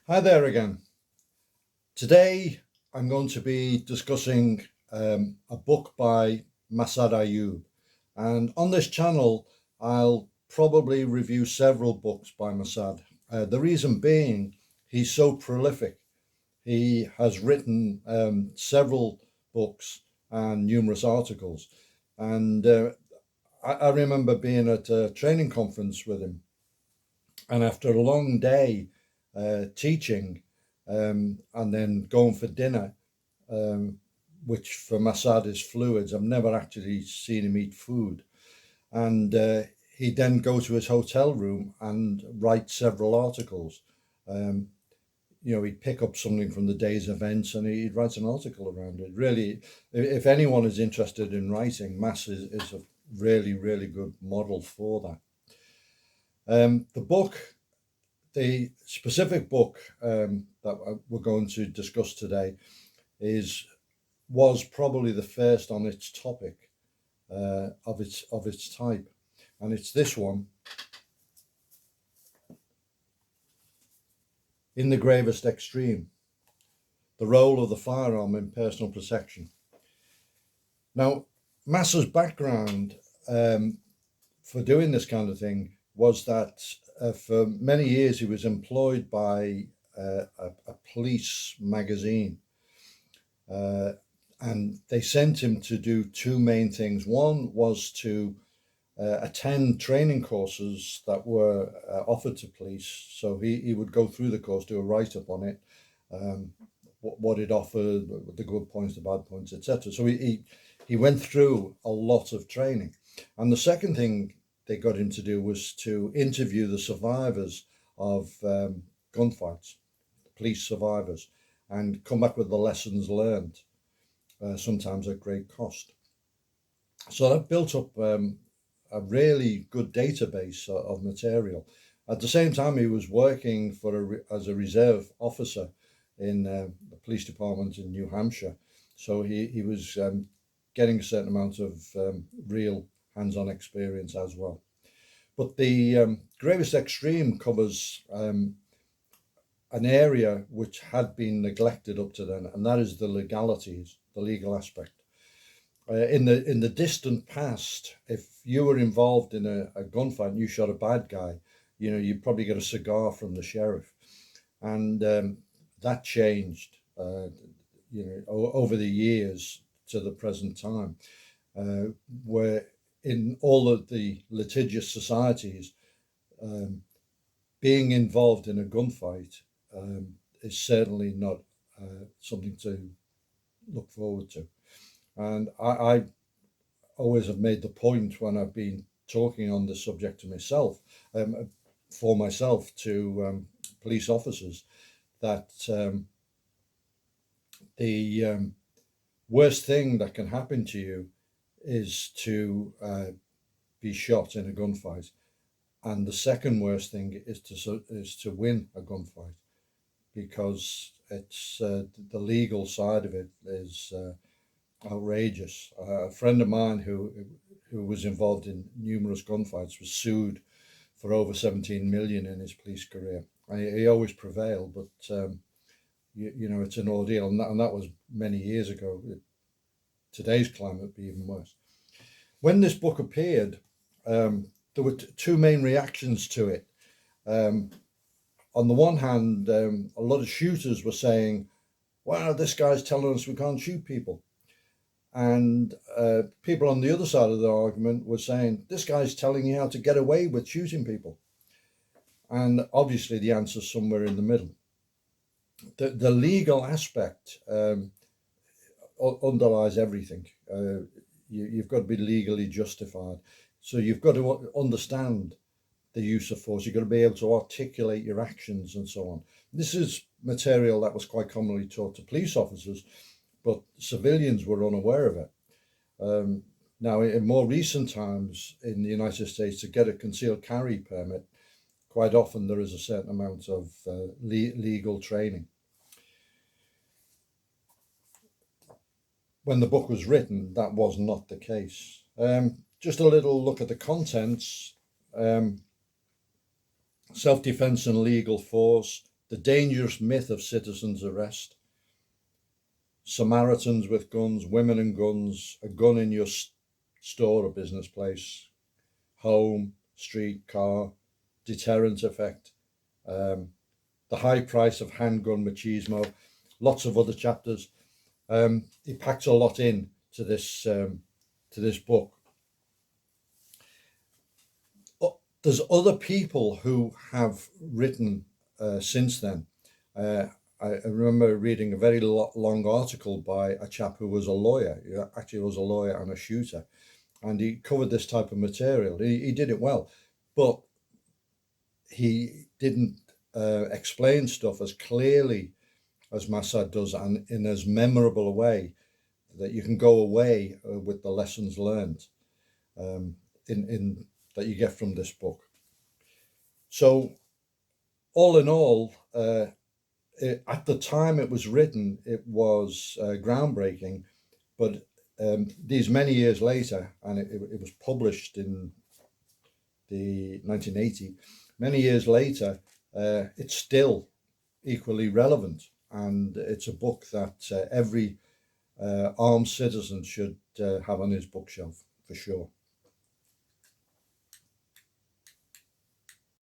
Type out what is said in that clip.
Hi there again. Today I'm going to be discussing a book by Masad Ayoob. And on this channel, I'll probably review several books by Masad. The reason being, he's so prolific. He has written several books and numerous articles. And I remember being at a training conference with him. And after a long day teaching and then going for dinner, um, which for Masad is fluids, I've never actually seen him eat food. And he'd then go to his hotel room and write several articles. Um, he'd pick up something from the day's events and he'd write an article around it. Really, if anyone is interested in writing, Mas is a really, really good model for that. The specific book that we're going to discuss today was probably the first on its topic of its type, and it's this one, In the Gravest Extreme: The Role of the Firearm in Personal Protection. Now, Massa's background for doing this kind of thing was that for many years he was employed by a police magazine, and they sent him to do two main things. One was to attend training courses that were offered to police. So he would go through the course, do a write-up on it, what it offered, the good points, the bad points, etc. So he went through a lot of training. And the second thing they got him to do was to interview the survivors of gunfights, police survivors, and come back with the lessons learned, sometimes at great cost. So that built up a really good database of material. At the same time, he was working as a reserve officer in the police department in New Hampshire. So he was getting a certain amount of real hands-on experience as well. But the Gravest Extreme covers an area which had been neglected up to then, and that is the legalities, the legal aspect. In the distant past, if you were involved in a gunfight and you shot a bad guy, you'd probably get a cigar from the sheriff, and that changed, over the years to the present time, where in all of the litigious societies, being involved in a gunfight is certainly not something to look forward to. And I always have made the point when I've been talking on this subject to myself, for myself, to police officers, that the worst thing that can happen to you is to be shot in a gunfight, and the second worst thing is to win a gunfight, because it's the legal side of it is outrageous. A friend of mine who was involved in numerous gunfights was sued for over 17 million in his police career. He always prevailed, but it's an ordeal, and that was many years ago. Today's climate would be even worse. When this book appeared, there were two main reactions to it. On the one hand, a lot of shooters were saying, "Wow, this guy's telling us we can't shoot people." And people on the other side of the argument were saying, "This guy's telling you how to get away with shooting people." And obviously the answer's somewhere in the middle. The legal aspect underlies everything. You've got to be legally justified. So you've got to understand the use of force. You've got to be able to articulate your actions and so on. This is material that was quite commonly taught to police officers, but civilians were unaware of it. Now, in more recent times in the United States, to get a concealed carry permit, quite often there is a certain amount of legal training. When the book was written, that was not the case. Just a little look at the contents. Self-defense and legal force, The Dangerous Myth of Citizens' Arrest, Samaritans with Guns, Women and Guns, A Gun in Your Store or Business Place, Home, Street, Car, Deterrent Effect, The High Price of Handgun Machismo, lots of other chapters. He packs a lot in to this book. There's other people who have written since then. I remember reading a very long article by a chap who was a lawyer. He actually was a lawyer and a shooter, and he covered this type of material. He did it well, but he didn't explain stuff as clearly as Massad does, and in as memorable a way that you can go away with the lessons learned in that you get from this book. So, all in all, at the time it was written, it was groundbreaking, but these many years later, and it was published in the 1980, many years later, it's still equally relevant, and it's a book that every armed citizen should have on his bookshelf for sure.